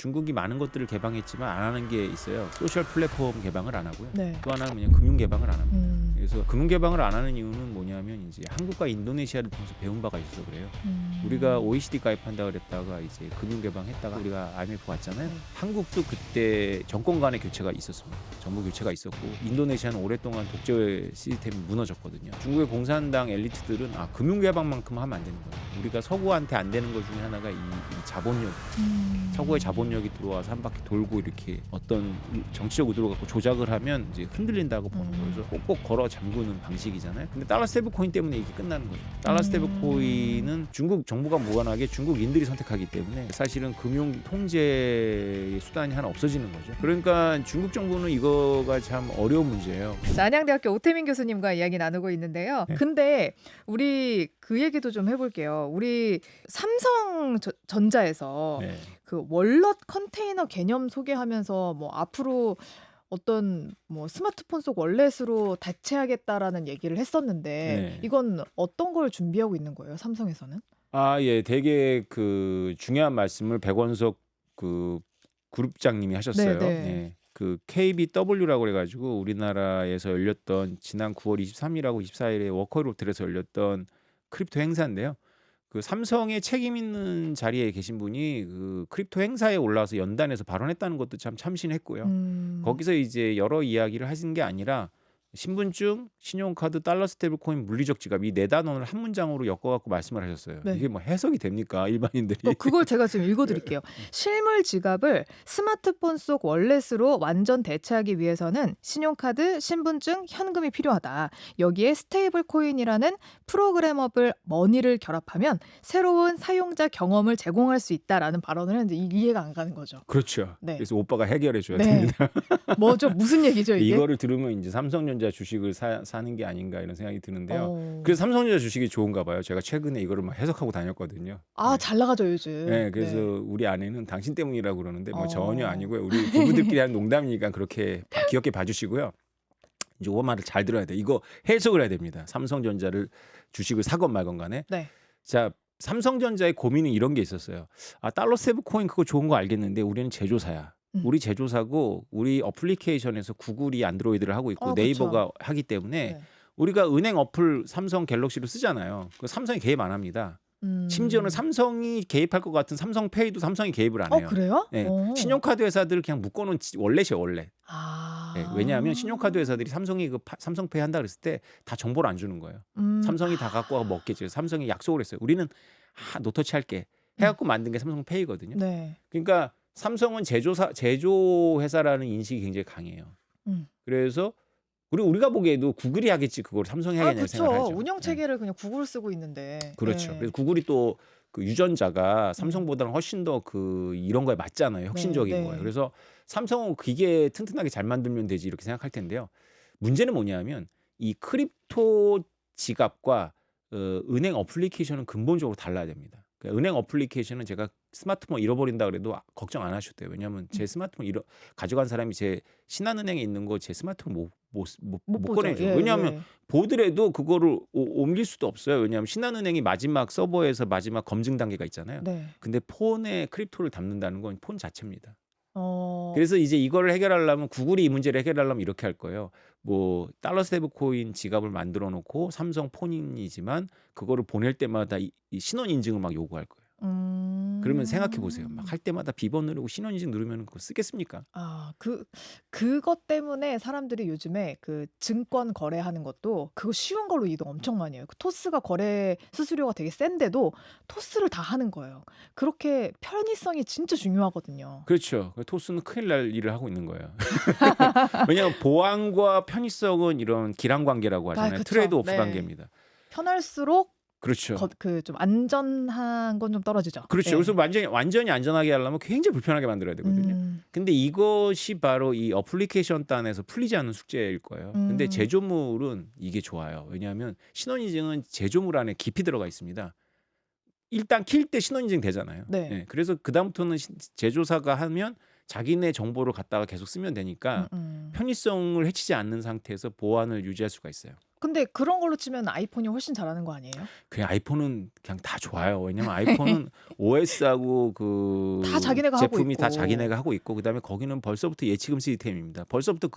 중국이 많은 것들을 개방했지만 안 하는 게 있어요. 소셜 플랫폼 개방을 안 하고요. 네. 또 하나는 그냥 금융 개방을 안 합니다. 음. 그래서 금융 개방을 안 하는 이유는 뭐냐면 이제 한국과 인도네시아를 통해서 배운 바가 있어서 그래요. 우리가 OECD 가입한다 그랬다가 이제 금융 개방했다가 우리가 IMF 왔잖아요. 네. 한국도 그때 정권 간의 교체가 있었습니다. 정부 교체가 있었고 인도네시아는 오랫동안 독재 시스템이 무너졌거든요. 중국의 공산당 엘리트들은 금융 개방만큼 하면 안 되는 거예요. 우리가 서구한테 안 되는 것 중에 하나가 이 자본력. 서구의 자본력이 들어와서 한 바퀴 돌고 이렇게 어떤 정치적 의도를 갖고 조작을 하면 이제 흔들린다고 보는 거예요. 그래서 꼭꼭 걸어 잠그는 방식이잖아요. 근데 달러 스테이블 코인 때문에 이게 끝나는 거죠. 달러 스테이블 코인은 중국 정부가 무관하게 중국인들이 선택하기 때문에 사실은 금융 통제의 수단이 하나 없어지는 거죠. 그러니까 중국 정부는 이거가 참 어려운 문제예요. 자, 안양대학교 오태민 교수님과 이야기 나누고 있는데요. 네. 근데 우리 그 얘기도 좀 해볼게요. 우리 삼성전자에서 네. 그 월넛 컨테이너 개념 소개하면서 뭐 앞으로 어떤 뭐 스마트폰 속 월렛으로 대체하겠다라는 얘기를 했었는데 네. 이건 어떤 걸 준비하고 있는 거예요? 삼성에서는? 예, 되게 그 중요한 말씀을 백원석 그 그룹장님이 하셨어요. 네, 네. 네. 그 KBW라고 그래가지고 우리나라에서 열렸던 지난 9월 23일하고 24일에 워커힐 호텔에서 열렸던 크립토 행사인데요. 그 삼성의 책임 있는 자리에 계신 분이 그 크립토 행사에 올라와서 연단에서 발언했다는 것도 참 참신했고요. 거기서 이제 여러 이야기를 하신 게 아니라 신분증, 신용카드, 달러 스테이블 코인, 물리적 지갑 이 네 단어를 한 문장으로 엮어갖고 말씀을 하셨어요. 네. 이게 뭐 해석이 됩니까 일반인들이? 그걸 제가 지금 읽어드릴게요. 실물 지갑을 스마트폰 속 월렛으로 완전 대체하기 위해서는 신용카드, 신분증, 현금이 필요하다. 여기에 스테이블 코인이라는 프로그래머블 머니를 결합하면 새로운 사용자 경험을 제공할 수 있다라는 발언을 했는데 이해가 안 가는 거죠. 그렇죠. 네. 그래서 오빠가 해결해 줘야 네. 됩니다. 뭐죠? 무슨 얘기죠 이게? 이거를 들으면 이제 삼성전자 주식을 사는 게 아닌가 이런 생각이 드는데요. 그래서 어. 삼성전자 주식이 좋은가 봐요. 제가 최근에 이거를 막 해석하고 다녔거든요. 아, 네. 잘 나가죠 요즘. 네, 그래서 네. 우리 아내는 당신 때문이라고 그러는데 뭐 어. 전혀 아니고요. 우리 부부들끼리 하는 농담이니까 그렇게 귀엽게 봐주시고요. 이제 그 말을 잘 들어야 돼. 이거 해석을 해야 됩니다. 삼성전자를 주식을 사건 말건 간에. 네. 자, 삼성전자의 고민은 이런 게 있었어요. 달러 스테이블 코인 그거 좋은 거 알겠는데 우리는 제조사야. 우리 제조사고 우리 어플리케이션에서 구글이 안드로이드를 하고 있고 그쵸. 네이버가 하기 때문에 네. 우리가 은행 어플 삼성 갤럭시를 쓰잖아요. 그 삼성이 개입 안 합니다. 심지어는 삼성이 개입할 것 같은 삼성페이도 삼성이 개입을 안 해요. 그래요? 네. 어. 신용카드 회사들을 그냥 묶어놓은 월렛이에요, 월렛. 아. 네. 왜냐하면 신용카드 회사들이 삼성이 그 삼성페이 한다 그랬을 때 다 정보를 안 주는 거예요. 삼성이 다 갖고 와서 먹겠지. 그래서 삼성이 약속을 했어요. 우리는 노터치 할게. 해갖고 만든 게 삼성페이거든요. 네. 그러니까 삼성은 제조 회사라는 인식이 굉장히 강해요. 그래서 그리고 우리가 보기에도 구글이 하겠지 그걸 삼성이 하겠냐는 생각을 그렇죠. 하죠. 운영 체계를 그냥 구글 쓰고 있는데. 그렇죠. 네. 그래서 구글이 또 그 유전자가 삼성보다는 훨씬 더 그 이런 거에 맞잖아요. 혁신적인 네. 거예요. 그래서 삼성은 기계 튼튼하게 잘 만들면 되지 이렇게 생각할 텐데요. 문제는 뭐냐면 이 크립토 지갑과 은행 어플리케이션은 근본적으로 달라야 됩니다. 그러니까 은행 어플리케이션은 제가 스마트폰 잃어버린다 그래도 걱정 안 하셔도 돼요. 왜냐하면 제 스마트폰 가져간 사람이 제 신한은행에 있는 거 제 스마트폰 못 보죠. 꺼내줘요. 예, 왜냐하면 예. 보더라도 그거를 옮길 수도 없어요. 왜냐하면 신한은행이 마지막 서버에서 마지막 검증 단계가 있잖아요. 네. 근데 폰에 크립토를 담는다는 건 폰 자체입니다. 어. 그래서 이제 이거를 해결하려면 구글이 이 문제를 해결하려면 이렇게 할 거예요. 뭐 달러 스테이블 코인 지갑을 만들어 놓고 삼성 폰이지만 그거를 보낼 때마다 이 신원 인증을 막 요구할 거예요. 그러면 생각해 보세요. 막 할 때마다 비번 누르고 신원 인증 누르면 그거 쓰겠습니까? 그것 때문에 사람들이 요즘에 그 증권 거래하는 것도 그거 쉬운 걸로 이동 엄청 많이 해요. 그 토스가 거래 수수료가 되게 센데도 토스를 다 하는 거예요. 그렇게 편의성이 진짜 중요하거든요. 그렇죠. 토스는 큰일 날 일을 하고 있는 거예요. 왜냐하면 보안과 편의성은 이런 기란 관계라고 하잖아요. 그쵸. 트레이드 오프 네. 관계입니다. 편할수록 그렇죠. 그 좀 안전한 건 좀 떨어지죠. 그렇죠. 네. 그래서 완전히 안전하게 하려면 굉장히 불편하게 만들어야 되거든요. 근데 이것이 바로 이 어플리케이션 단에서 풀리지 않는 숙제일 거예요. 근데 제조물은 이게 좋아요. 왜냐하면 신원인증은 제조물 안에 깊이 들어가 있습니다. 일단 킬 때 신원인증 되잖아요. 네. 네, 그래서 그다음부터는 제조사가 하면 자기네 정보를 갖다가 계속 쓰면 되니까 편의성을 해치지 않는 상태에서 보안을 유지할 수가 있어요. 근데 그런 걸로 치면 아이폰이 훨씬 잘하는 거 아니에요? 그냥 아이폰은 그냥 다 좋아요. 왜냐면 아이폰은 OS하고 다 그 자기네가 하고 제품이 다 있고. 자기네가 하고 있고 그다음에 거기는 벌써부터 예치금 시스템입니다. 벌써부터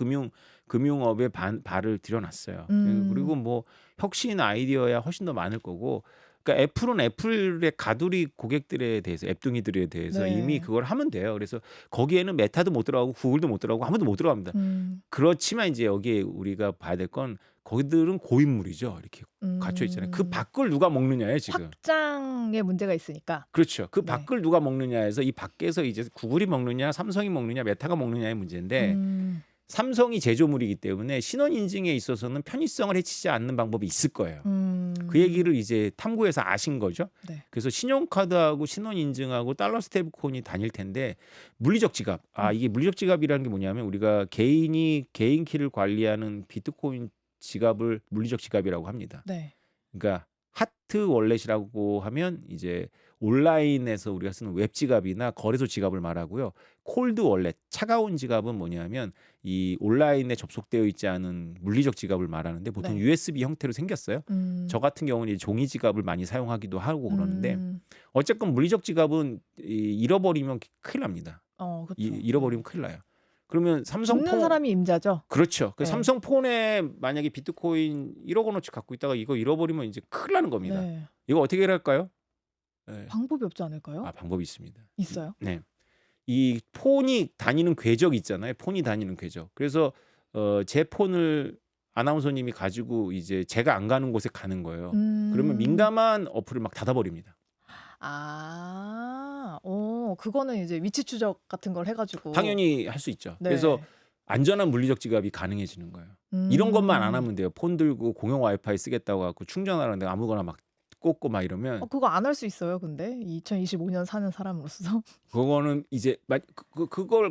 금융업에 발을 들여놨어요. 그리고 음. 뭐 혁신 아이디어야 훨씬 더 많을 거고 그러니까 애플은 애플의 가두리 고객들에 대해서 앱둥이들에 대해서 이미 네. 그걸 하면 돼요. 그래서 거기에는 메타도 못 들어가고 구글도 못 들어가고 아무도 못 들어갑니다. 음. 그렇지만 이제 여기에 우리가 봐야 될 건 거기들은 고인물이죠. 이렇게 갇혀 있잖아요. 그 음. 밖을 누가 먹느냐예요, 지금. 확장에 문제가 있으니까. 그렇죠. 그 네. 밖을 누가 먹느냐에서 이 밖에서 이제 구글이 먹느냐, 삼성이 먹느냐, 메타가 먹느냐의 문제인데 음. 삼성이 제조물이기 때문에 신원 인증에 있어서는 편의성을 해치지 않는 방법이 있을 거예요. 그 음. 얘기를 이제 탐구해서 아신 거죠. 네. 그래서 신용카드하고 신원 인증하고 달러 스테이블코인이 다닐 텐데 물리적 지갑. 이게 물리적 지갑이라는 게 뭐냐면 우리가 개인이 개인 키를 관리하는 비트코인 지갑을 물리적 지갑이라고 합니다. 네. 그러니까 하트 월렛이라고 하면 이제 온라인에서 우리가 쓰는 웹 지갑이나 거래소 지갑을 말하고요. 콜드 월렛, 차가운 지갑은 뭐냐면 이 온라인에 접속되어 있지 않은 물리적 지갑을 말하는데 보통 네. USB 형태로 생겼어요. 음. 저 같은 경우는 이제 종이 지갑을 많이 사용하기도 하고 그러는데 음. 어쨌건 물리적 지갑은 잃어버리면 큰일 납니다. 그쵸. 잃어버리면 큰일 나요. 그러면 죽는 사람이 임자죠. 그렇죠. 그 네. 삼성폰에 만약에 비트코인 1억 원어치 갖고 있다가 이거 잃어버리면 이제 큰일 나는 겁니다. 네. 이거 어떻게 할까요? 네. 방법이 없지 않을까요? 방법이 있습니다. 있어요? 네. 이 폰이 다니는 궤적 있잖아요. 폰이 다니는 궤적. 그래서 제 폰을 아나운서님이 가지고 이제 제가 안 가는 곳에 가는 거예요. 그러면 음. 민감한 어플을 막 닫아버립니다. 그거는 이제 위치 추적 같은 걸 해가지고. 당연히 할 수 있죠. 네. 그래서 안전한 물리적 지갑이 가능해지는 거예요. 이런 것만 안 음. 하면 돼요. 폰 들고 공용 와이파이 쓰겠다고 하고 충전하는데 아무거나 막 꽂고 막 이러면 그거 안 할 수 있어요, 근데 2025년 사는 사람으로서. 그거는 이제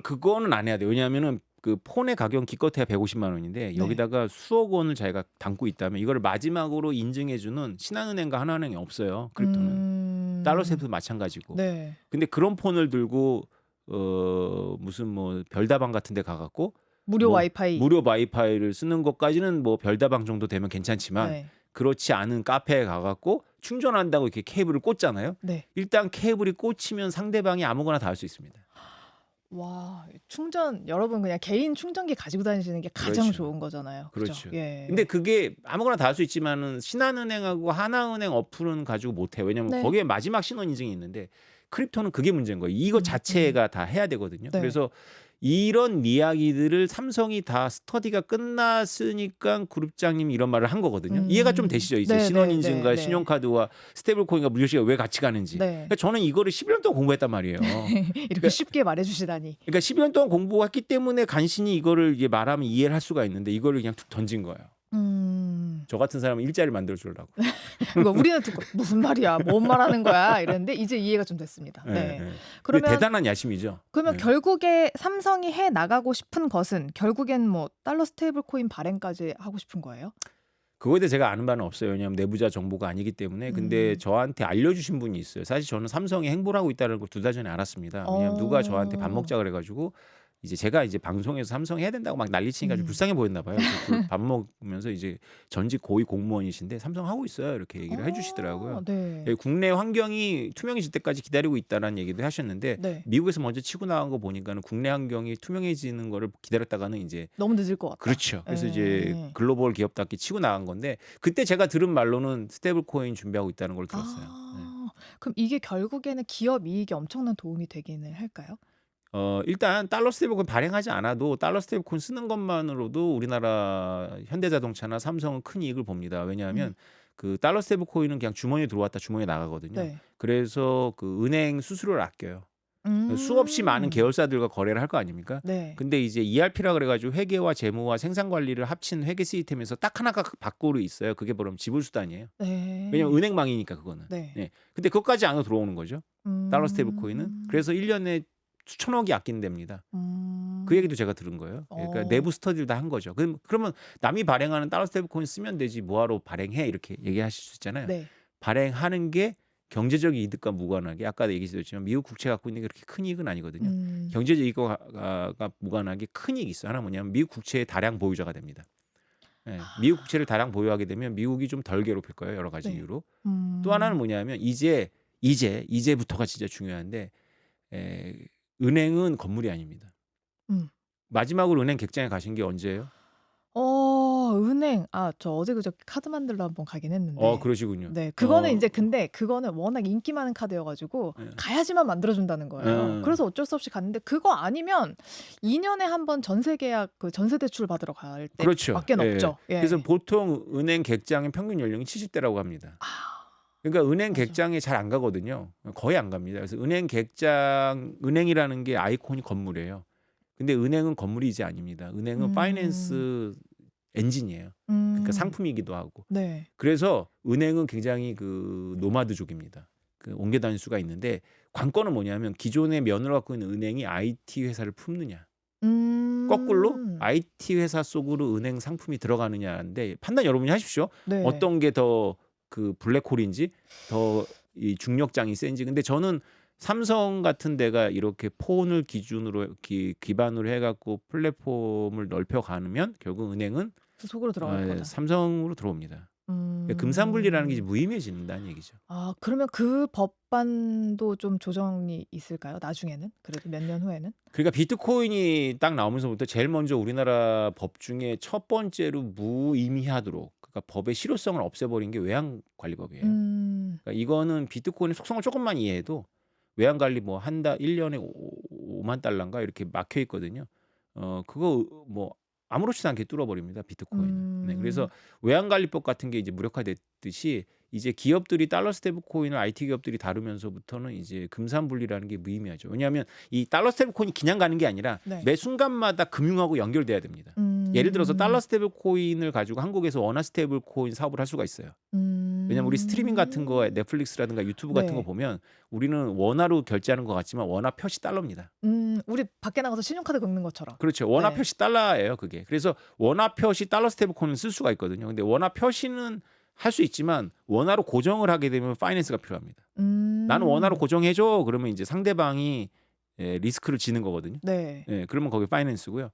그거는 안 해야 돼요. 왜냐하면은 그 폰의 가격 기껏해야 150만 원인데 네. 여기다가 수억 원을 자기가 담고 있다면 이거를 마지막으로 인증해주는 신한은행과 하나은행이 없어요. 크립토는 달러세도 마찬가지고. 네. 근데 그런 폰을 들고 무슨 뭐 별다방 같은 데 가갖고 무료 뭐 와이파이. 무료 와이파이를 쓰는 것까지는 뭐 별다방 정도 되면 괜찮지만 네. 그렇지 않은 카페에 가갖고 충전한다고 이렇게 케이블을 꽂잖아요. 네. 일단 케이블이 꽂히면 상대방이 아무거나 다 할 수 있습니다. 와, 충전 여러분 그냥 개인 충전기 가지고 다니시는 게 가장 그렇죠. 좋은 거잖아요. 그렇죠. 그죠? 예. 근데 그게 아무거나 다 할 수 있지만은 신한은행하고 하나은행 어플은 가지고 못 해요. 왜냐면 네. 거기에 마지막 신원 인증이 있는데 크립토는 그게 문제인 거예요. 이거 자체가 다 해야 되거든요. 네. 그래서 이런 이야기들을 삼성이 다 스터디가 끝났으니까 그룹장님이 이런 말을 한 거거든요. 이해가 좀 되시죠? 이제 네, 신원 네, 인증과 네, 네. 신용카드와 스테이블코인과 무료시가 왜 같이 가는지. 네. 그러니까 저는 이거를 11년 동안 공부했단 말이에요. 이렇게 쉽게 말해주시다니. 그러니까 12년 동안 공부했기 때문에 간신히 이거를 이제 말하면 이해를 할 수가 있는데 이거를 그냥 툭 던진 거예요. 저 같은 사람은 일자리를 만들어 주려고. 그러니까 우리는 듣고 무슨 말이야, 뭔 말하는 거야 이랬는데 이제 이해가 좀 됐습니다. 네. 근데 그러면 대단한 야심이죠. 그러면 네. 결국에 삼성이 해 나가고 싶은 것은 결국엔 뭐 달러 스테이블 코인 발행까지 하고 싶은 거예요? 그거에 대해 제가 아는 바는 없어요. 왜냐하면 내부자 정보가 아니기 때문에. 근데 저한테 알려주신 분이 있어요. 사실 저는 삼성이 행보를 하고 있다는 걸 2달 전에 알았습니다. 왜냐하면 누가 저한테 밥 먹자 그래가지고 이제 제가 이제 방송에서 삼성 해야 된다고 막 난리치니까 좀 불쌍해 보였나 봐요. 그래서 밥 먹으면서 이제 전직 고위 공무원이신데 삼성 하고 있어요. 이렇게 얘기를 해주시더라고요. 네. 예, 국내 환경이 투명해질 때까지 기다리고 있다라는 얘기도 하셨는데 네. 미국에서 먼저 치고 나간 거 보니까는 국내 환경이 투명해지는 거를 기다렸다가는 이제 너무 늦을 것 같다. 그렇죠. 그래서 네. 이제 글로벌 기업답게 치고 나간 건데 그때 제가 들은 말로는 스테이블 코인 준비하고 있다는 걸 들었어요. 네. 그럼 이게 결국에는 기업 이익에 엄청난 도움이 되기는 할까요? 일단 달러 스테이블 코인 발행하지 않아도 달러 스테이블 코인 쓰는 것만으로도 우리나라 현대자동차나 삼성은 큰 이익을 봅니다. 왜냐하면 그 달러 스테이블 코인은 그냥 주머니에 들어왔다 주머니에 나가거든요. 네. 그래서 그 은행 수수료를 아껴요. 수없이 많은 계열사들과 거래를 할 거 아닙니까? 네. 근데 이제 ERP라 그래가지고 회계와 재무와 생산 관리를 합친 회계 시스템에서 딱 하나가 밖으로 있어요. 그게 뭐냐면 지불수단이에요. 네. 왜냐면 은행망이니까 그거는. 네. 네. 근데 그것까지 안으로 들어오는 거죠. 달러 스테이블 코인은. 그래서 1년에 수천억이 아낀답니다. 그 얘기도 제가 들은 거예요. 그러니까 내부 스터디를 다 한 거죠. 그러면 남이 발행하는 달러 스테이블 코인 쓰면 되지 뭐하러 발행해 이렇게 얘기하실 수 있잖아요. 네. 발행하는 게 경제적 이득과 무관하게 아까도 얘기했지만 미국 국채 갖고 있는 게 그렇게 큰 이익은 아니거든요. 경제적 이익과 무관하게 큰 이익이 있어요. 하나 뭐냐면 미국 국채의 다량 보유자가 됩니다. 예, 미국 국채를 다량 보유하게 되면 미국이 좀 덜 괴롭힐 거예요. 여러 가지 네. 이유로. 또 하나는 뭐냐면 이제부터가 진짜 중요한데 은행은 건물이 아닙니다. 음. 마지막으로 은행 객장에 가신 게 언제예요? 은행. 저 어제 그저께 카드 만들러 한번 가긴 했는데. 그러시군요. 네. 그거는 어, 이제 근데 그거는 워낙 인기 많은 카드여 가지고 예. 가야지만 만들어 준다는 거예요. 예. 그래서 어쩔 수 없이 갔는데 그거 아니면 2 년에 한 번 전세 계약 그 전세 대출 받으러 갈 그렇죠. 때밖엔 예. 없죠. 예. 그래서 보통 은행 객장의 평균 연령이 70대라고 합니다. 그러니까 은행 맞아. 객장에 잘 안 가거든요. 거의 안 갑니다. 그래서 은행 객장, 은행이라는 게 아이콘이 건물이에요. 근데 은행은 건물이 이제 아닙니다. 은행은 파이낸스 엔진이에요. 그러니까 상품이기도 하고. 네. 그래서 은행은 굉장히 그 노마드족입니다. 그 옮겨 다닐 수가 있는데 관건은 뭐냐면 기존의 면을 갖고 있는 은행이 IT 회사를 품느냐. 거꾸로 IT 회사 속으로 은행 상품이 들어가느냐인데 판단 여러분이 하십시오. 네. 어떤 게 더 그 블랙홀인지 더 이 중력장이 센지. 근데 저는 삼성 같은 데가 이렇게 폰을 기준으로 기반으로 해갖고 플랫폼을 넓혀 가면 결국 은행은 그 속으로 들어갈 거다. 삼성으로 들어옵니다. 금산분리라는 게 이제 무의미해진다는 얘기죠. 그러면 그 법안도 좀 조정이 있을까요? 나중에는? 그래도 몇 년 후에는? 그러니까 비트코인이 딱 나오면서부터 제일 먼저 우리나라 법 중에 첫 번째로 무의미하도록 그러니까 법의 실효성을 없애버린 게 외환관리법이에요. 그러니까 이거는 비트코인의 속성을 조금만 이해해도 외환관리 뭐 한다 1년에 5만 달러인가 이렇게 막혀 있거든요. 그거 뭐 아무렇지도 않게 뚫어버립니다. 비트코인은. 네, 그래서 외환관리법 같은 게 이제 무력화됐듯이 이제 기업들이 달러 스테이블 코인을 IT 기업들이 다루면서부터는 이제 금산분리라는 게 무의미하죠. 왜냐하면 이 달러 스테이블 코인이 그냥 가는 게 아니라 네. 매 순간마다 금융하고 연결돼야 됩니다. 예를 들어서 달러 스테이블 코인을 가지고 한국에서 원화 스테이블 코인 사업을 할 수가 있어요. 왜냐면 우리 스트리밍 같은 거 넷플릭스라든가 유튜브 같은 네. 거 보면 우리는 원화로 결제하는 것 같지만 원화 표시 달러입니다. 우리 밖에 나가서 신용카드 긁는 것처럼. 그렇죠. 원화 네. 표시 달러예요, 그게. 그래서 원화 표시 달러 스테이블 코인을 쓸 수가 있거든요. 근데 원화 표시는 할 수 있지만 원화로 고정을 하게 되면 파이낸스가 필요합니다. 나는 원화로 고정해 줘. 그러면 이제 상대방이 리스크를 지는 거거든요. 네. 그러면 거기 파이낸스고요.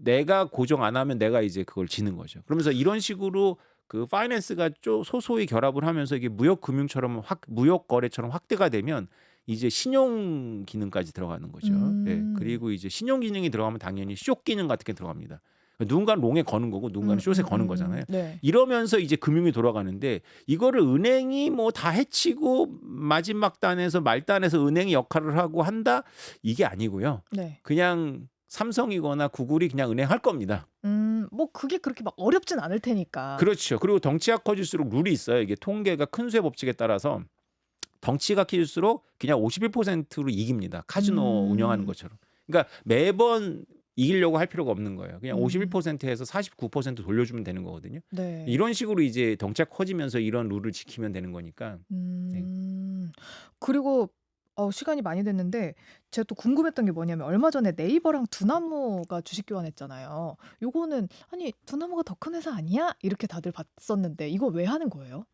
내가 고정 안 하면 내가 이제 그걸 지는 거죠. 그러면서 이런 식으로 그 파이낸스가 소소히 결합을 하면서 이게 무역 금융처럼 무역 거래처럼 확대가 되면 이제 신용 기능까지 들어가는 거죠. 그리고 이제 신용 기능이 들어가면 당연히 숏 기능 같은 게 들어갑니다. 누군가는 롱에 거는 거고 누군가는 숏에 거는 거잖아요. 네. 이러면서 이제 금융이 돌아가는데 이거를 은행이 뭐 다 해치고 마지막 단에서 말단에서 은행이 역할을 하고 한다? 이게 아니고요. 네. 그냥 삼성이거나 구글이 그냥 은행 할 겁니다. 뭐 그게 그렇게 막 어렵진 않을 테니까. 그렇죠. 그리고 덩치가 커질수록 룰이 있어요. 이게 통계가 큰 수의 법칙에 따라서 덩치가 커질수록 그냥 51%로 이깁니다. 카지노 운영하는 것처럼. 그러니까 매번 이기려고 할 필요가 없는 거예요. 그냥 51%에서 49% 돌려주면 되는 거거든요. 네. 이런 식으로 이제 덩치가 커지면서 이런 룰을 지키면 되는 거니까. 그리고 시간이 많이 됐는데 제가 또 궁금했던 게 뭐냐면 얼마 전에 네이버랑 두나무가 주식 교환했잖아요. 요거는 아니 두나무가 더 큰 회사 아니야? 이렇게 다들 봤었는데 이거 왜 하는 거예요?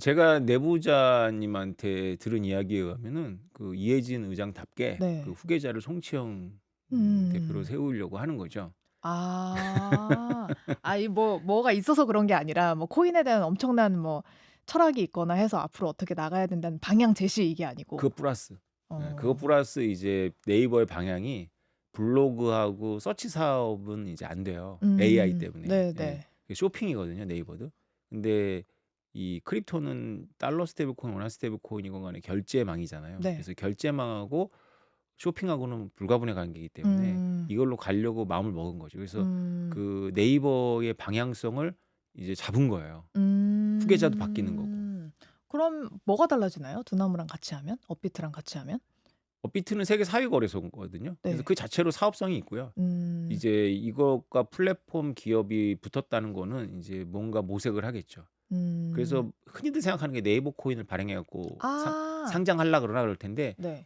제가 내부자님한테 들은 이야기에 의하면은 그 이해진 의장답게 네. 그 후계자를 송치영 대표로 세우려고 하는 거죠. 이 뭐가 있어서 그런 게 아니라 뭐 코인에 대한 엄청난 뭐 철학이 있거나 해서 앞으로 어떻게 나가야 된다는 방향 제시 이게 아니고. 그거 플러스. 그거 플러스 이제 네이버의 방향이 블로그하고 서치 사업은 이제 안 돼요. AI 때문에. 네. 쇼핑이거든요, 네이버도. 근데 이 크립토는 달러 스테이블 코인, 원화 스테이블 코인이건 간에 결제망이잖아요. 네. 그래서 결제망하고 쇼핑하고는 불가분의 관계이기 때문에 이걸로 가려고 마음을 먹은 거죠. 그래서 그 네이버의 방향성을 이제 잡은 거예요. 후계자도 바뀌는 거고. 그럼 뭐가 달라지나요? 두나무랑 같이 하면? 업비트랑 같이 하면? 업비트는 세계 4위 거래소거든요. 그래서 네. 그 자체로 사업성이 있고요. 이제 이것과 플랫폼 기업이 붙었다는 거는 이제 뭔가 모색을 하겠죠. 그래서 흔히들 생각하는 게 네이버 코인을 발행해 갖고 상장하려고 그럴 텐데 네.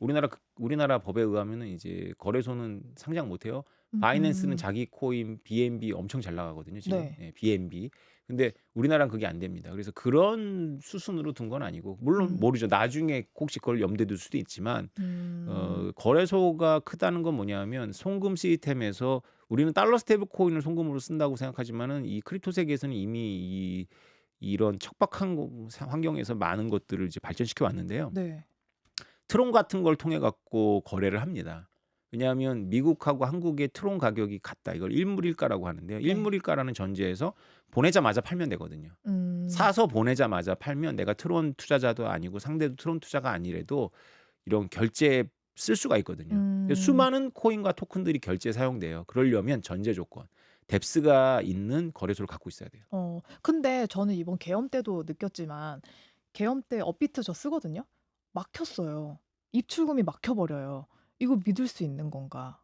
우리나라 법에 의하면은 이제 거래소는 상장 못 해요. 바이낸스는 자기 코인 BNB 엄청 잘 나가거든요, 지금. 네. BNB. 근데 우리나라는 그게 안 됩니다. 그래서 그런 수순으로 둔 건 아니고 물론 모르죠. 나중에 혹시 그걸 염두에 둘 수도 있지만 거래소가 크다는 건 뭐냐면 송금 시스템에서 우리는 달러 스테이블 코인을 송금으로 쓴다고 생각하지만은 이 크립토 세계에서는 이미 이런 척박한 환경에서 많은 것들을 이제 발전시켜 왔는데요. 네. 트론 같은 걸 통해 갖고 거래를 합니다. 왜냐하면 미국하고 한국의 트론 가격이 같다. 이걸 일물일가라고 하는데요. 네. 일물일가라는 전제에서 보내자마자 팔면 되거든요. 사서 보내자마자 팔면 내가 트론 투자자도 아니고 상대도 트론 투자가 아니래도 이런 결제에 쓸 수가 있거든요. 근데 수많은 코인과 토큰들이 결제에 사용돼요. 그러려면 전제 조건, 뎁스가 있는 거래소를 갖고 있어야 돼요. 근데 저는 이번 계엄 때도 느꼈지만 계엄 때 업비트 저 쓰거든요. 막혔어요. 입출금이 막혀버려요. 이거 믿을 수 있는 건가?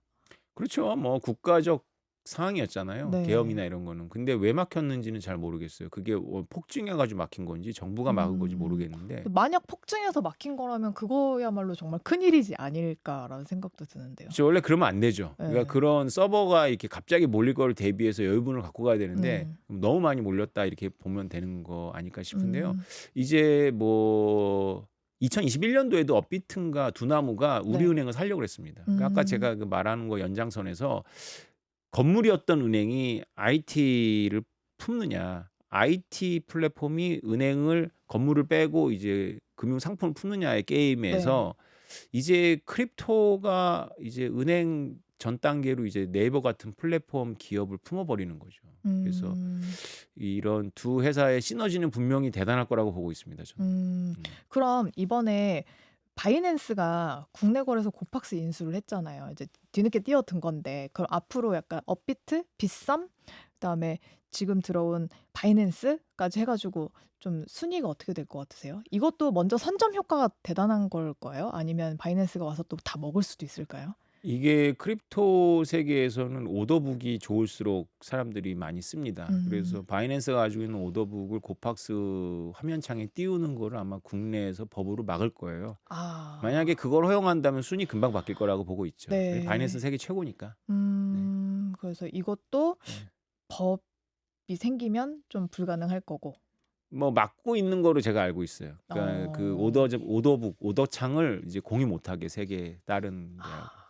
그렇죠. 뭐 국가적 상황이었잖아요. 네. 계엄이나 이런 거는. 근데 왜 막혔는지는 잘 모르겠어요. 그게 폭증해가지고 막힌 건지 정부가 막은 건지 모르겠는데. 만약 폭증해서 막힌 거라면 그거야말로 정말 큰일이지 아닐까라는 생각도 드는데요. 그렇죠. 원래 그러면 안 되죠. 네. 그러니까 그런 서버가 이렇게 갑자기 몰릴 걸 대비해서 여유분을 갖고 가야 되는데 너무 많이 몰렸다 이렇게 보면 되는 거 아닐까 싶은데요. 이제 뭐 2021년도에도 업비트인가 두나무가 네. 우리은행을 살려고 했습니다. 그러니까 아까 제가 그 말하는 거 연장선에서 건물이었던 은행이 IT를 품느냐, IT 플랫폼이 은행을 건물을 빼고 이제 금융 상품을 품느냐의 게임에서 이제 크립토가 이제 은행 전 단계로 이제 네이버 같은 플랫폼 기업을 품어버리는 거죠. 그래서 이런 두 회사의 시너지는 분명히 대단할 거라고 보고 있습니다. 저는. 그럼 이번에 바이낸스가 국내 거래소 고팍스 인수를 했잖아요. 이제 뒤늦게 뛰어든 건데 그럼 앞으로 약간 업비트, 빗썸, 그다음에 지금 들어온 바이낸스까지 해가지고 좀 순위가 어떻게 될 것 같으세요? 이것도 먼저 선점 효과가 대단한 걸 거예요? 아니면 바이낸스가 와서 또 다 먹을 수도 있을까요? 이게 크립토 세계에서는 오더북이 좋을수록 사람들이 많이 씁니다. 그래서 바이낸스가 가지고 있는 오더북을 고팍스 화면창에 띄우는 거를 아마 국내에서 법으로 막을 거예요. 만약에 그걸 허용한다면 순위 금방 바뀔 거라고 보고 있죠. 네. 바이낸스 세계 최고니까. 그래서 이것도 법이 생기면 좀 불가능할 거고. 뭐 막고 있는 거로 제가 알고 있어요. 그러니까 그 오더북 오더창을 이제 공유 못하게 세계 다른 데하고.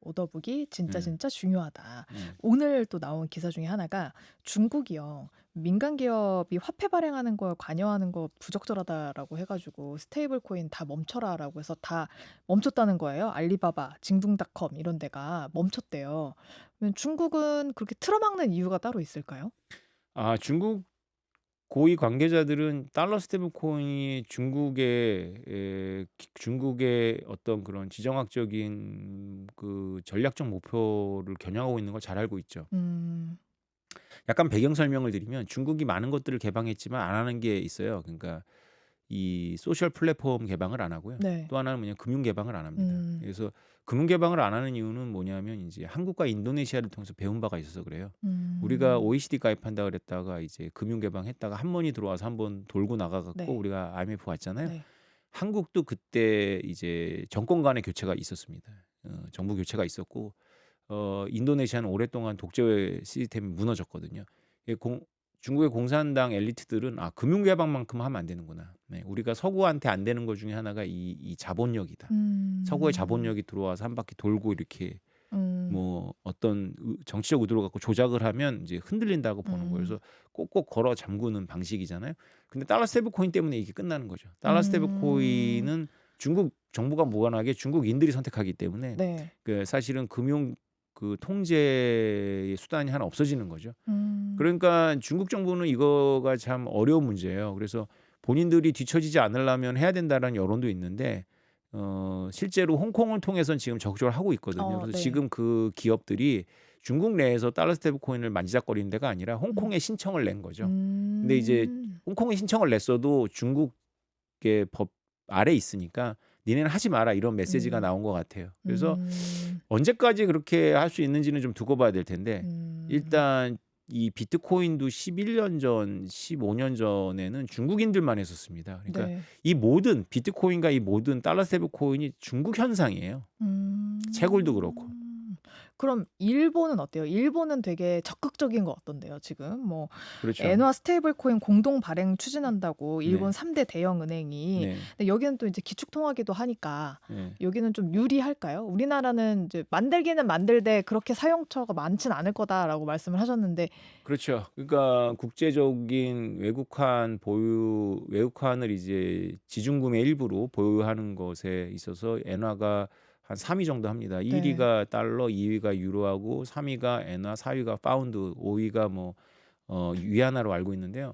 오더북이 진짜 중요하다. 네. 오늘 또 나온 기사 중에 하나가 중국이요. 민간 기업이 화폐 발행하는 걸 관여하는 거 부적절하다라고 해가지고 스테이블 코인 다 멈춰라라고 해서 다 멈췄다는 거예요. 알리바바, 징둥닷컴 이런 데가 멈췄대요. 그러면 중국은 그렇게 틀어막는 이유가 따로 있을까요? 중국 고위 관계자들은 달러 스테이블 코인이 중국의 어떤 그런 지정학적인 그 전략적 목표를 겨냥하고 있는 걸 잘 알고 있죠. 약간 배경 설명을 드리면 중국이 많은 것들을 개방했지만 안 하는 게 있어요. 그러니까 이 소셜 플랫폼 개방을 안 하고요. 네. 또 하나는 뭐냐 금융 개방을 안 합니다. 그래서 금융 개방을 안 하는 이유는 뭐냐면 이제 한국과 인도네시아를 통해서 배운 바가 있어서 그래요. 우리가 OECD 가입한다 그랬다가 이제 금융 개방했다가 한 번이 들어와서 한 번 돌고 나가갖고 네. 우리가 IMF 왔잖아요. 네. 한국도 그때 이제 정권 간의 교체가 있었습니다. 정부 교체가 있었고 인도네시아는 오랫동안 독재 시스템이 무너졌거든요. 중국의 공산당 엘리트들은 금융 개방만큼 하면 안 되는구나. 네, 우리가 서구한테 안 되는 것 중에 하나가 이 자본력이다. 서구의 자본력이 들어와서 한 바퀴 돌고 이렇게 뭐 어떤 정치적 의도를 갖고 조작을 하면 이제 흔들린다고 보는 거예요. 그래서 꼭꼭 걸어 잠그는 방식이잖아요. 근데 달러 스테이블 코인 때문에 이게 끝나는 거죠. 달러 스테이블 코인은 중국 정부가 무관하게 중국인들이 선택하기 때문에 네. 그 사실은 금융 그 통제의 수단이 하나 없어지는 거죠. 그러니까 중국 정부는 이거가 참 어려운 문제예요. 그래서 본인들이 뒤처지지 않으려면 해야 된다는 여론도 있는데 실제로 홍콩을 통해서는 지금 적극적으로 하고 있거든요. 그래서 네. 지금 그 기업들이 중국 내에서 달러 스테이블 코인을 만지작거리는 데가 아니라 홍콩에 신청을 낸 거죠. 근데 이제 홍콩에 신청을 냈어도 중국의 법 아래 있으니까 니네는 하지 마라 이런 메시지가 나온 것 같아요. 그래서 언제까지 그렇게 할 수 있는지는 좀 두고 봐야 될 텐데 일단 이 비트코인도 11년 전, 15년 전에는 중국인들만 했었습니다. 그러니까 네. 이 모든 비트코인과 이 모든 달러 스테이블 코인이 중국 현상이에요. 채굴도 그렇고. 그럼 일본은 어때요? 일본은 되게 적극적인 것 같던데요, 지금. 뭐 그렇죠. 엔화 스테이블 코인 공동 발행 추진한다고 일본 네. 3대 대형 은행이. 네. 근데 여기는 또 이제 기축 통화기도 하니까 네. 여기는 좀 유리할까요? 우리나라는 이제 만들기는 만들되 그렇게 사용처가 많진 않을 거다라고 말씀을 하셨는데. 그렇죠. 그러니까 국제적인 외국환을 이제 지중금의 일부로 보유하는 것에 있어서 엔화가 한 3위 정도 합니다. 네. 1위가 달러, 2위가 유로하고 3위가 엔화, 4위가 파운드, 5위가 뭐 위안화로 알고 있는데요.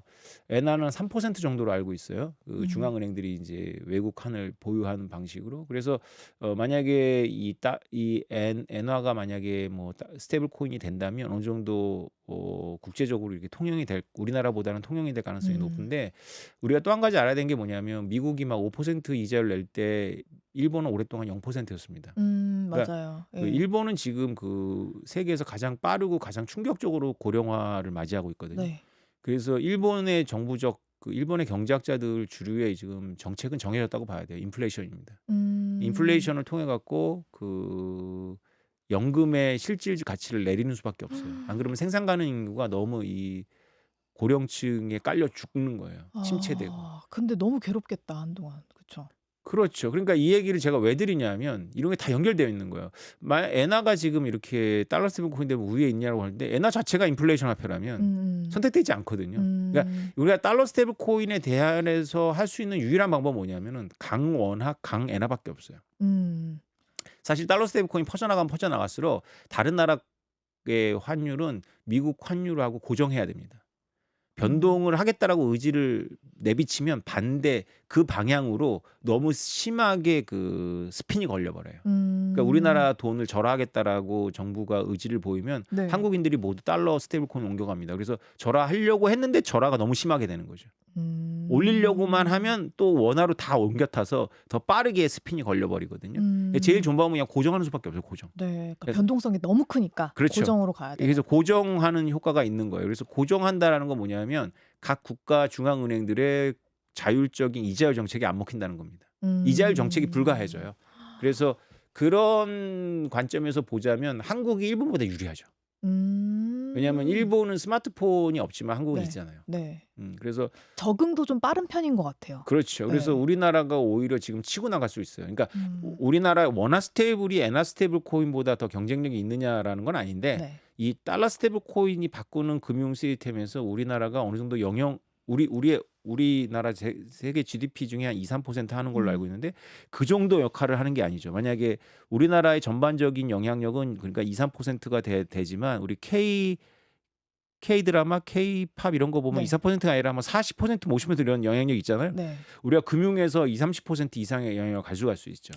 엔화는 3% 정도로 알고 있어요. 그 음. 중앙은행들이 이제 외국환을 보유하는 방식으로. 그래서 만약에 엔화가 만약에 뭐 스테이블 코인이 된다면 어느 정도 국제적으로 이렇게 통용이 될, 우리나라보다는 통용이 될 가능성이 음. 높은데, 우리가 또 한 가지 알아야 되는 게 뭐냐면 미국이 막 5% 이자를 낼 때 일본은 오랫동안 0%였습니다. 그러니까 맞아요. 그 예. 일본은 지금 그 세계에서 가장 빠르고 가장 충격적으로 고령화를 맞이하고 있거든요. 네. 그래서 일본의 일본의 경제학자들 주류의 지금 정책은 정해졌다고 봐야 돼요. 인플레이션입니다. 음. 인플레이션을 통해 갖고 그 연금의 실질 가치를 내리는 수밖에 없어요. 안 그러면 생산 가능 인구가 너무 이 고령층에 깔려 죽는 거예요. 침체되고. 근데 너무 괴롭겠다, 한동안. 그쵸? 그렇죠. 그러니까 이 얘기를 제가 왜 드리냐면 이런 게 다 연결되어 있는 거예요. 만약 엔화가 지금 이렇게 달러 스테이블 코인 되면 우위에 있냐고 하는데, 엔화 자체가 인플레이션 화폐라면 선택되지 않거든요. 그러니까 우리가 달러 스테이블 코인에 대한해서 할 수 있는 유일한 방법은 뭐냐면은 강원화, 강엔화밖에 없어요. 사실 달러 스테이블 코인 퍼져나가면 퍼져나갈수록 다른 나라의 환율은 미국 환율하고 고정해야 됩니다. 변동을 하겠다라고 의지를 내비치면 반대 그 방향으로 너무 심하게 그 스핀이 걸려버려요. 그러니까 우리나라 돈을 절하하겠다라고 정부가 의지를 보이면 네. 한국인들이 모두 달러 스테이블 코인 옮겨갑니다. 그래서 절하하려고 했는데 절하가 너무 심하게 되는 거죠. 올리려고만 하면 또 원화로 다 옮겨 타서 더 빠르게 스핀이 걸려버리거든요. 제일 좋은 방법은 그냥 고정하는 수밖에 없어요. 고정. 네. 그러니까 그래서- 변동성이 너무 크니까 그렇죠. 고정으로 가야 돼요. 그래서 고정하는 효과가 있는 거예요. 그래서 고정한다라는 건 뭐냐면 각 국가 중앙은행들의 자율적인 이자율 정책이 안 먹힌다는 겁니다. 이자율 정책이 불가해져요. 그래서 그런 관점에서 보자면 한국이 일본보다 유리하죠. 왜냐하면 일본은 스마트폰이 없지만 한국은 네. 있잖아요. 네. 그래서 적응도 좀 빠른 편인 것 같아요. 그렇죠. 그래서 네. 우리나라가 오히려 지금 치고 나갈 수 있어요. 그러니까 우리나라 원화 스테이블이 엔화 스테이블 코인보다 더 경쟁력이 있느냐라는 건 아닌데, 네. 이 달러 스테이블 코인이 바꾸는 금융 시스템에서 우리나라가 어느 정도 우리나라 세계 GDP 중에 한 2, 3% 하는 걸로 알고 있는데, 그 정도 역할을 하는 게 아니죠. 만약에 우리나라의 전반적인 영향력은 그러니까 2, 3%가 되지만 우리 K-드라마, K-팝 이런 거 보면 네. 2, 4%가 아니라 뭐 40%, 50% 이런 영향력이 있잖아요. 네. 우리가 금융에서 2, 30% 이상의 영향력을 가져갈 수 있죠.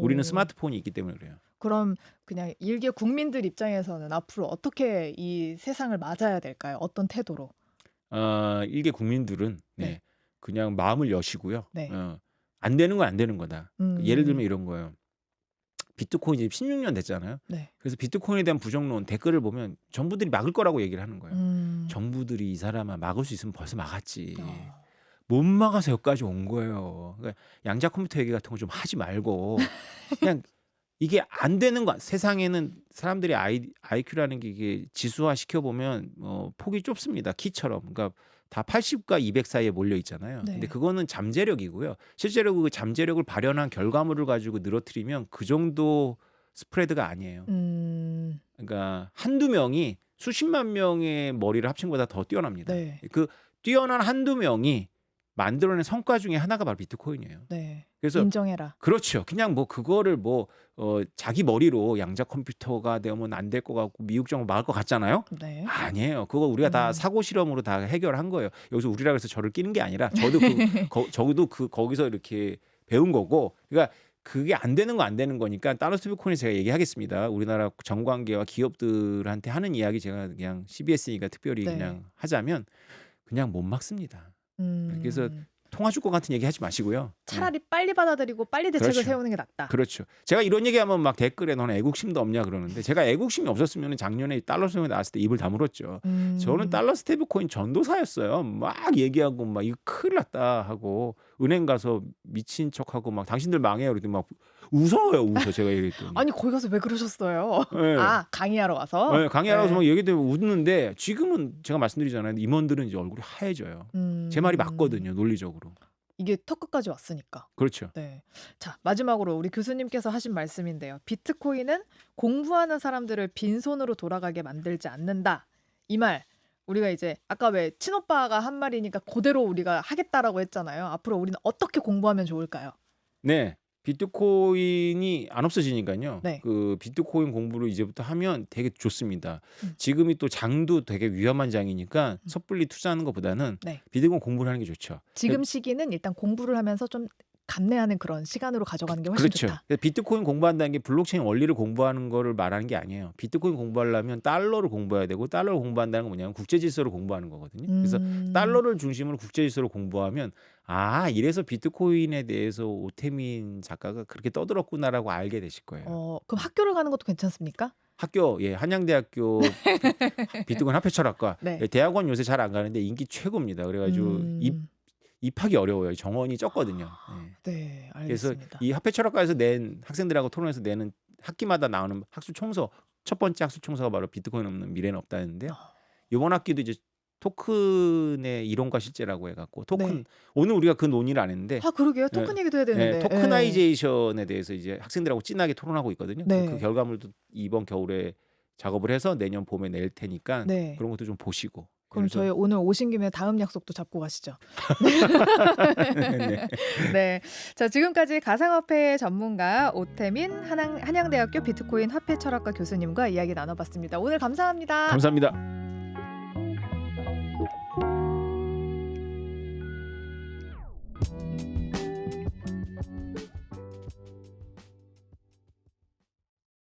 우리는 오. 스마트폰이 있기 때문에 그래요. 그럼 그냥 일개 국민들 입장에서는 앞으로 어떻게 이 세상을 맞아야 될까요? 어떤 태도로? 일개 국민들은 네. 그냥 마음을 여시고요. 네. 안 되는 건 안 되는 거다. 예를 들면 음. 이런 거예요. 비트코인 이제 16년 됐잖아요. 네. 그래서 비트코인에 대한 부정론 댓글을 보면 정부들이 막을 거라고 얘기를 하는 거예요. 정부들이 이 사람아 막을 수 있으면 벌써 막았지. 못 막아서 여기까지 온 거예요. 그러니까 양자 컴퓨터 얘기 같은 거 좀 하지 말고 그냥 이게 안 되는 거. 세상에는 사람들이 IQ라는 게 이게 지수화 시켜보면 폭이 좁습니다. 키처럼. 그러니까 다 80과 200 사이에 몰려 있잖아요. 네. 근데 그거는 잠재력이고요. 실제로 그 잠재력을 발현한 결과물을 가지고 늘어뜨리면 그 정도 스프레드가 아니에요. 그러니까 한두 명이 수십만 명의 머리를 합친 것보다 더 뛰어납니다. 네. 그 뛰어난 한두 명이 만들어낸 성과 중에 하나가 바로 비트코인이에요. 네. 그래서 인정해라. 그렇죠. 그냥 뭐 그거를 자기 머리로 양자 컴퓨터가 되면 안 될 것 같고 미국 정부 막을 것 같잖아요. 네. 아니에요. 그거 우리가 다 사고 실험으로 다 해결한 거예요. 여기서 우리라 그래서 저를 끼는 게 아니라 저도 거기서 이렇게 배운 거고. 그러니까 그게 안 되는 거 안 되는 거니까 달러 스테이블 코인에 제가 얘기하겠습니다. 우리나라 정관계와 기업들한테 하는 이야기 제가 그냥 CBS니까 특별히 네. 그냥 하자면 그냥 못 막습니다. 그래서 통화 줄 것 같은 얘기 하지 마시고요. 차라리 빨리 받아들이고 빨리 대책을 그렇죠. 세우는 게 낫다. 그렇죠. 제가 이런 얘기하면 막 댓글에 너는 애국심도 없냐 그러는데, 제가 애국심이 없었으면 작년에 달러 스테이블 나왔을 때 입을 다물었죠. 저는 달러 스테이블 코인 전도사였어요. 막 얘기하고 막 이거 큰일 났다 하고 은행 가서 미친 척하고 막 당신들 망해요. 그러더니 막 웃어요, 웃어. 제가 얘기했더니. 아니 거기 가서 왜 그러셨어요? 네. 아 강의하러 가서? 네, 강의하러 가서 네. 막 얘기도 웃는데 지금은 제가 말씀드리잖아요. 임원들은 이제 얼굴이 하얘져요. 제 말이 맞거든요, 논리적으로. 이게 턱 끝까지 왔으니까. 그렇죠. 네. 자 마지막으로 우리 교수님께서 하신 말씀인데요. 비트코인은 공부하는 사람들을 빈손으로 돌아가게 만들지 않는다. 이 말 우리가 이제 아까 왜 친오빠가 한 말이니까 그대로 우리가 하겠다라고 했잖아요. 앞으로 우리는 어떻게 공부하면 좋을까요? 네. 비트코인이 안 없어지니까요. 네. 그 비트코인 공부를 이제부터 하면 되게 좋습니다. 음. 지금이 또 장도 되게 위험한 장이니까 섣불리 투자하는 것보다는 네. 비트코인 공부를 하는 게 좋죠. 지금 시기는 일단 공부를 하면서 좀 감내하는 그런 시간으로 가져가는 게 훨씬 그렇죠. 좋다. 비트코인 공부한다는 게 블록체인 원리를 공부하는 거를 말하는 게 아니에요. 비트코인 공부하려면 달러를 공부해야 되고 달러를 공부한다는 건 뭐냐면 국제 질서를 공부하는 거거든요. 그래서 달러를 중심으로 국제 질서를 공부하면 아 이래서 비트코인에 대해서 오태민 작가가 그렇게 떠들었구나라고 알게 되실 거예요. 그럼 학교를 가는 것도 괜찮습니까? 학교 한양대학교 비트코인 화폐 철학과 네. 대학원 요새 잘 안 가는데 인기 최고입니다. 그래가지고 입학이 어려워요. 정원이 적거든요. 네. 네, 그래서 알겠습니다. 이 화폐 철학과에서 낸 학생들하고 토론해서 내는 학기마다 나오는 학술 총서 첫 번째 학술 총서가 바로 비트코인 없는 미래는 없다는데요. 이번 학기도 이제 토큰의 이론과 실제라고 해갖고 토큰 네. 오늘 우리가 그 논의를 안 했는데 아 그러게요. 토큰 얘기도 해야 되는데. 토크나이제이션에 대해서 이제 학생들하고 진하게 토론하고 있거든요. 네. 그 결과물도 이번 겨울에 작업을 해서 내년 봄에 낼 테니까 네. 그런 것도 좀 보시고. 그럼 저희 오늘 오신 김에 다음 약속도 잡고 가시죠. 네. 네. 자, 지금까지 가상화폐 전문가 오태민 한양대학교 비트코인 화폐 철학과 교수님과 이야기 나눠봤습니다. 오늘 감사합니다. 감사합니다.